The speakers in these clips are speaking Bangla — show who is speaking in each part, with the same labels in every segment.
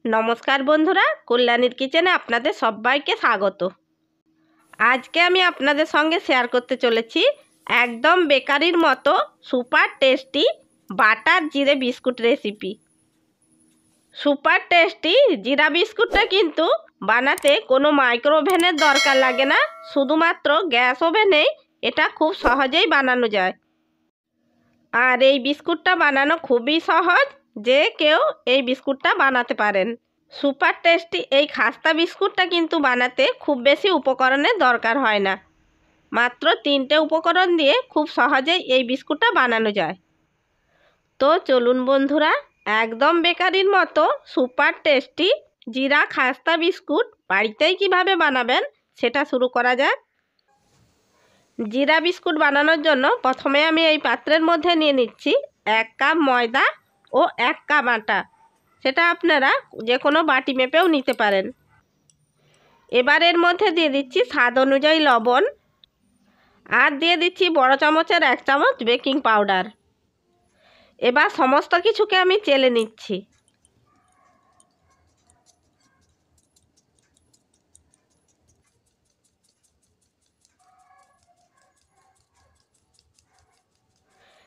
Speaker 1: নমস্কার বন্ধুরা, কল্যাণীর কিচেনে আপনাদের সবাইকে স্বাগত। আজকে আমি আপনাদের সঙ্গে শেয়ার করতে চলেছি একদম বেকারির মতো সুপার টেস্টি বাটার জিরে বিস্কুট রেসিপি। সুপার টেস্টি জিরা বিস্কুটটা কিন্তু বানাতে কোনো মাইক্রো ওভেনের দরকার লাগে না, শুধুমাত্র গ্যাস ওভেনেই এটা খুব সহজেই বানানো যায়। আর এই বিস্কুটটা বানানো খুবই সহজ, যে কেউ এই বিস্কুটটা বানাতে পারেন। সুপার টেস্টি এই খাস্তা বিস্কুটটা কিন্তু বানাতে খুব বেশি উপকরণের দরকার হয় না, মাত্র 3টে উপকরণ দিয়ে খুব সহজেই এই বিস্কুটটা বানানো যায়। তো চলুন বন্ধুরা, একদম বেকারির মতো সুপার টেস্টি জিরা খাস্তা বিস্কুট বাড়িতেই কিভাবে বানাবেন সেটা শুরু করা যাক। জিরা বিস্কুট বানানোর জন্য প্রথমে আমি এই পাত্রের মধ্যে নিয়ে নিচ্ছি 1 কাপ ময়দা ও 1 কাপ আটা। সেটা আপনারা যে কোনো বাটি মেপেও নিতে পারেন। এবার এর মধ্যে দিয়ে দিচ্ছি স্বাদ অনুযায়ী লবণ, আর দিয়ে দিচ্ছি বড় চামচের 1 চামচ বেকিং পাউডার। এবার সমস্ত কিছুকে আমি চেলে নিচ্ছি।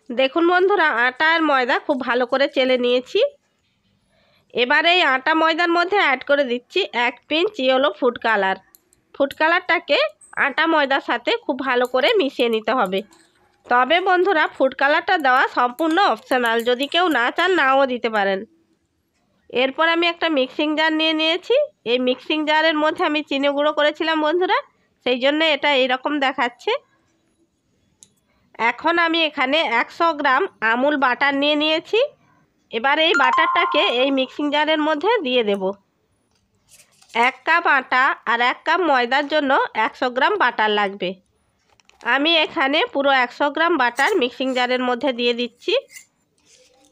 Speaker 1: দেখুন বন্ধুরা, আটা আর ময়দা খুব ভালো করে চেলে নিয়েছি। এবার এই আটা ময়দার মধ্যে অ্যাড করে দিচ্ছি 1 pinch yellow food colour. Food কালারটাকে আটা ময়দার সাথে খুব ভালো করে মিশিয়ে নিতে হবে। তবে বন্ধুরা, ফুড কালারটা দেওয়া সম্পূর্ণ অপশনাল, যদি কেউ না চান নাও দিতে পারেন। এরপর আমি একটা মিক্সিং জার নিয়ে নিয়েছি। এই মিক্সিং জারের মধ্যে আমি চিনি গুঁড়ো করেছিলাম বন্ধুরা, সেই জন্য এটা এইরকম দেখাচ্ছে। এখন আমি এখানে 100 গ্রাম আমুল বাটার নিয়ে নিয়েছি। এবার এই বাটারটাকে এই মিক্সিং জারের মধ্যে দিয়ে দেব। 1 কাপ আটা আর 1 কাপ ময়দার জন্য 100 গ্রাম বাটার লাগবে। আমি এখানে পুরো 100 গ্রাম বাটার মিক্সিং জারের মধ্যে দিয়ে দিচ্ছি।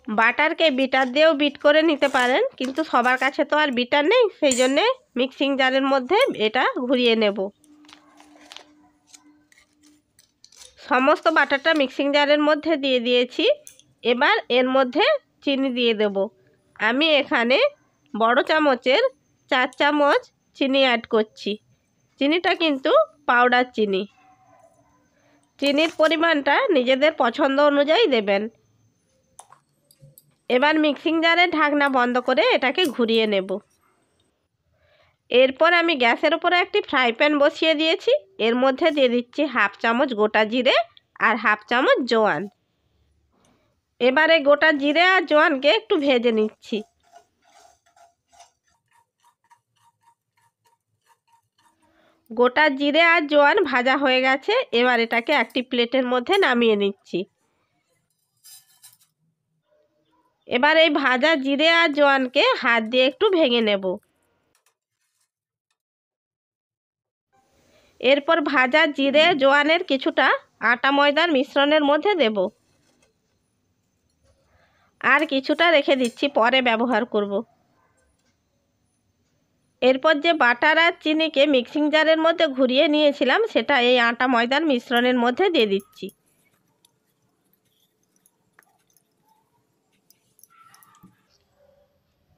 Speaker 1: বাটারকে বিটার দিয়েও বিট করে নিতে পারেন, কিন্তু সবার কাছে তো আর বিটার নেই, সেই জন্যে মিক্সিং জারের মধ্যে এটা ঘুরিয়ে নেব। সমস্ত বাটারটা মিক্সিং জারের মধ্যে দিয়ে দিয়েছি। এবার এর মধ্যে চিনি দিয়ে দেব। আমি এখানে বড় চামচের 4 চামচ চিনি অ্যাড করছি। চিনিটা কিন্তু পাউডার চিনি। চিনির পরিমাণটা নিজেদের পছন্দ অনুযায়ী দেবেন। এবার মিক্সিং জারের ঢাকনা বন্ধ করে এটাকে ঘুরিয়ে নেব। এরপর আমি গ্যাসের উপরে একটি ফ্রাই প্যান বসিয়ে দিয়েছি। এর মধ্যে দিয়ে দিচ্ছি 1/2 চামচ গোটা জিরে আর 1/2 চামচ জোয়ান। এবারে গোটা জিরে আর জোয়ানকে একটু ভেজে নিচ্ছি। গোটা জিরে আর জোয়ান ভাজা হয়ে গেছে। এবার এটাকে একটি প্লেটের মধ্যে নামিয়ে নিচ্ছি। এবার এই ভাজা জিরে আর জোয়ানকে হাত দিয়ে একটু ভেঙে নেব। এরপর ভাজা জিরে জোয়ানের কিছুটা আটা ময়দার মিশ্রণের মধ্যে দেব, আর কিছুটা রেখে দিচ্ছি, পরে ব্যবহার করব। এরপর যে বাটার আর চিনিকে মিক্সিং জারের মধ্যে ঘুরিয়ে নিয়েছিলাম, সেটা এই আটা ময়দার মিশ্রণের মধ্যে দিয়ে দিচ্ছি।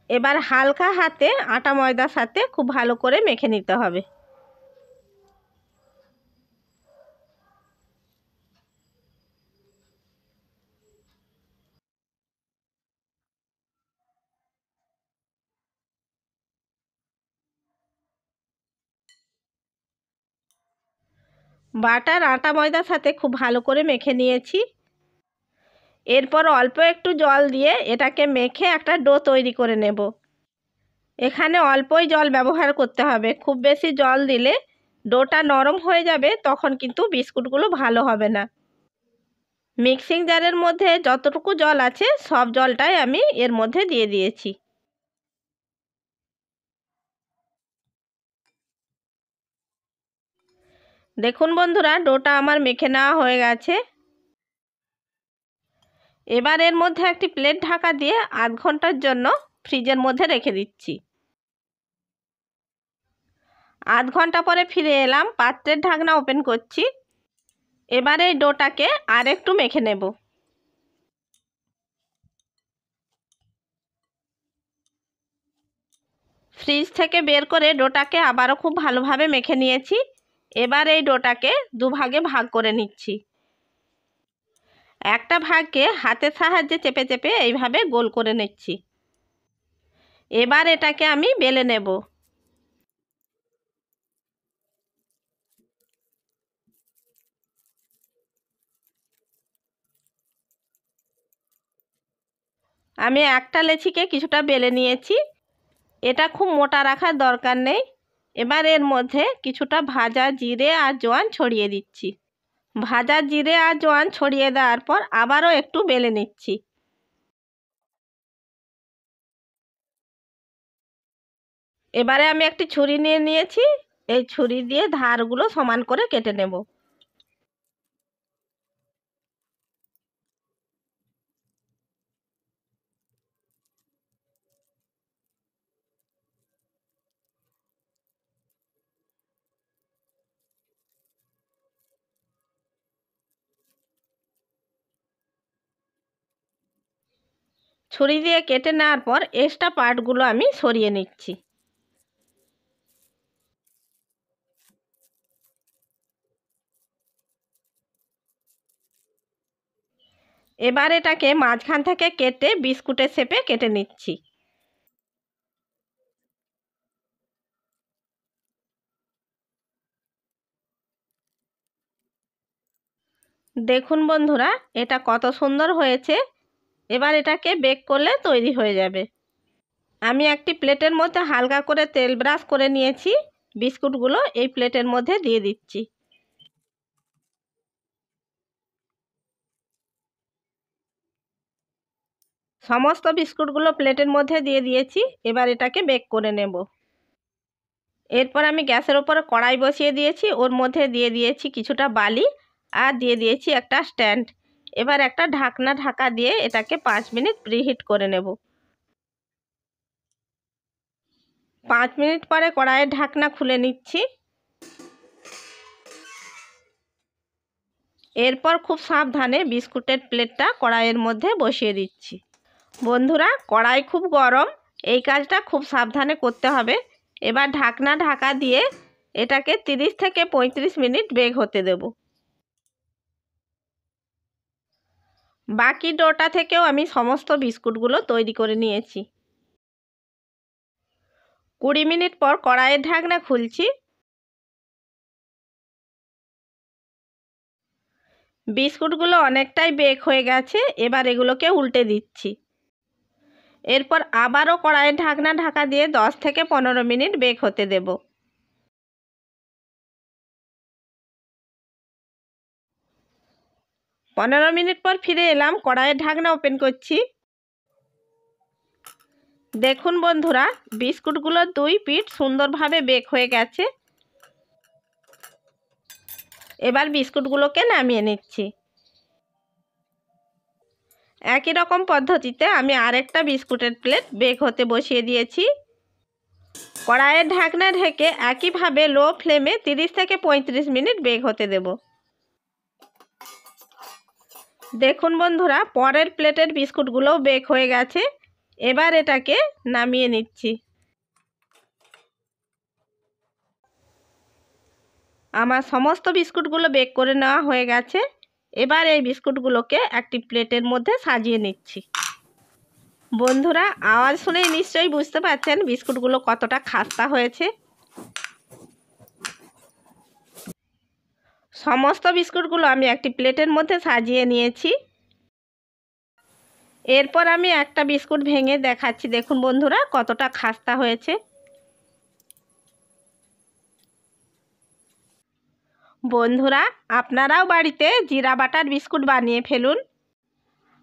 Speaker 1: এবার হালকা হাতে আটা ময়দার সাথে খুব ভালো করে মেখে নিতে হবে। বাটার আটা ময়দার সাথে খুব ভালো করে মেখে নিয়েছি। এরপর অল্প একটু জল দিয়ে এটাকে মেখে একটা ডো তৈরি করে নেব। এখানে অল্পই জল ব্যবহার করতে হবে, খুব বেশি জল দিলে ডোটা নরম হয়ে যাবে, তখন কিন্তু বিস্কুটগুলো ভালো হবে না। মিক্সিং জারের মধ্যে যতটুকু জল আছে সব জলটাই আমি এর মধ্যে দিয়ে দিয়েছি। দেখুন বন্ধুরা, ডোটা আমার মেখে নেওয়া হয়ে গেছে। এবার এর মধ্যে একটি প্লেট ঢাকা দিয়ে আধ ঘন্টার জন্য ফ্রিজের মধ্যে রেখে দিচ্ছি। আধ ঘন্টা পরে ফিরে এলাম, পাত্রের ঢাকনা ওপেন করছি। এবার এই ডোটাকে আর একটু মেখে নেব। ফ্রিজ থেকে বের করে ডোটাকে আবারও খুব ভালোভাবে মেখে নিয়েছি। এবার এই ডোটাকে দুভাগে ভাগ করে নিচ্ছি। একটা ভাগকে হাতের সাহায্যে চেপে চেপে এইভাবে গোল করে নিচ্ছি। এবার এটাকে আমি বেলে নেব। আমি একটা লেচিকে কিছুটা বেলে নিয়েছি। এটা খুব মোটা রাখার দরকার নেই। এবার এর মধ্যে কিছুটা ভাজা জিরে আর জোয়ান ছড়িয়ে দিচ্ছি। ভাজা জিরে আর জোয়ান ছড়িয়ে দেওয়ার পর আবারও একটু বেলে নিচ্ছি। এবারে আমি একটি ছুরি নিয়ে নিয়েছি। এই ছুরি দিয়ে ধারগুলো সমান করে কেটে নেব। ছুরি দিয়ে কেটে নেওয়ার পর এক্সট্রা পার্টগুলো আমি সরিয়ে নিচ্ছি। এবার এটাকে মাঝখান থেকে কেটে বিস্কুটের শেপে কেটে নিচ্ছি। দেখুন বন্ধুরা, এটা কত সুন্দর হয়েছে। এবার এটাকে বেক করলে তৈরি হয়ে যাবে। আমি একটি প্লেটের মধ্যে হালকা করে তেল ব্রাশ করে নিয়েছি। বিস্কুটগুলো এই প্লেটের মধ্যে দিয়ে দিচ্ছি। সমস্ত বিস্কুটগুলো প্লেটের মধ্যে দিয়ে দিয়েছি। এবার এটাকে বেক করে নেব। এরপর আমি গ্যাসের ওপর কড়াই বসিয়ে দিয়েছি। ওর মধ্যে দিয়ে দিয়েছি কিছুটা বালি আর দিয়ে দিয়েছি একটা স্ট্যান্ড। এবার একটা ঢাকনা ঢাকা দিয়ে এটাকে 5 মিনিট প্রিহিট করে নেব। 5 মিনিট পরে কড়াইয়ের ঢাকনা খুলে নিচ্ছি। এরপর খুব সাবধানে বিস্কুটের প্লেটটা কড়াইয়ের মধ্যে বসিয়ে দিচ্ছি। বন্ধুরা, কড়াই খুব গরম, এই কাজটা খুব সাবধানে করতে হবে। এবার ঢাকনা ঢাকা দিয়ে এটাকে 30 থেকে 35 মিনিট বেক হতে দেব। বাকি ডোটা থেকেও আমি সমস্ত বিস্কুটগুলো তৈরি করে নিয়েছি। 20 মিনিট পর কড়াইয়ের ঢাকনা খুলছি। বিস্কুটগুলো অনেকটাই বেক হয়ে গেছে। এবার এগুলোকে উল্টে দিচ্ছি। এরপর আবারও কড়াইয়ের ঢাকনা ঢাকা দিয়ে 10 থেকে 15 মিনিট বেক হতে দেব। 15 মিনিট পর ফিরে এলাম। কড়াইয়ের ঢাকনা ওপেন করছি। দেখুন বন্ধুরা, বিস্কুটগুলোর 2 পিঠ সুন্দরভাবে বেক হয়ে গেছে। এবার বিস্কুটগুলোকে নামিয়ে নিচ্ছি। একই রকম পদ্ধতিতে আমি আরেকটা বিস্কুটের প্লেট বেক হতে বসিয়ে দিয়েছি। কড়াইয়ের ঢাকনা ঢেকে একইভাবে লো ফ্লেমে 30 থেকে 35 মিনিট বেক হতে দেব। দেখুন বন্ধুরা, পরের প্লেটের বিস্কুটগুলোও বেক হয়ে গেছে। এবার এটাকে নামিয়ে নিচ্ছি। আমার সমস্ত বিস্কুটগুলো বেক করে নেওয়া হয়ে গেছে। এবার এই বিস্কুটগুলোকে একটি প্লেটের মধ্যে সাজিয়ে নিচ্ছি। বন্ধুরা, আওয়াজ শুনেই নিশ্চয়ই বুঝতে পারছেন বিস্কুটগুলো কতটা খাস্তা হয়েছে। সমস্ত বিস্কুটগুলো আমি একটি প্লেটের মধ্যে সাজিয়ে নিয়েছি। এরপর আমি একটা বিস্কুট ভেঙে দেখাচ্ছি। দেখুন বন্ধুরা, কতটা খাস্তা হয়েছে। বন্ধুরা, আপনারাও বাড়িতে জিরা বাটার বিস্কুট বানিয়ে ফেলুন।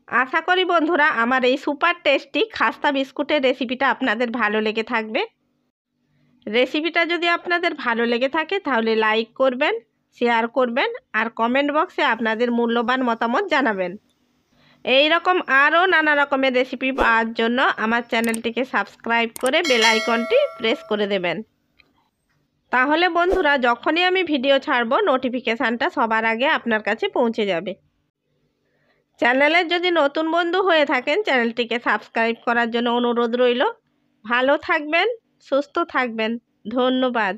Speaker 1: আশা করি বন্ধুরা আমার এই সুপার টেস্টি খাস্তা বিস্কুটের রেসিপিটা আপনাদের ভালো লেগে থাকবে। রেসিপিটা যদি আপনাদের ভালো লেগে থাকে তাহলে লাইক করবেন, শেয়ার করবেন আর কমেন্ট বক্সে আপনাদের মূল্যবান মতামত জানাবেন। এই রকম আরও নানা রকমের রেসিপি পাওয়ার জন্য আমার চ্যানেলটিকে সাবস্ক্রাইব করে বেল আইকনটি প্রেস করে দেবেন। তাহলে বন্ধুরা যখনই আমি ভিডিও ছাড়ব নোটিফিকেশানটা সবার আগে আপনার কাছে পৌঁছে যাবে। চ্যানেলের যদি নতুন বন্ধু হয়ে থাকেন চ্যানেলটিকে সাবস্ক্রাইব করার জন্য অনুরোধ রইল। ভালো থাকবেন, সুস্থ থাকবেন। ধন্যবাদ।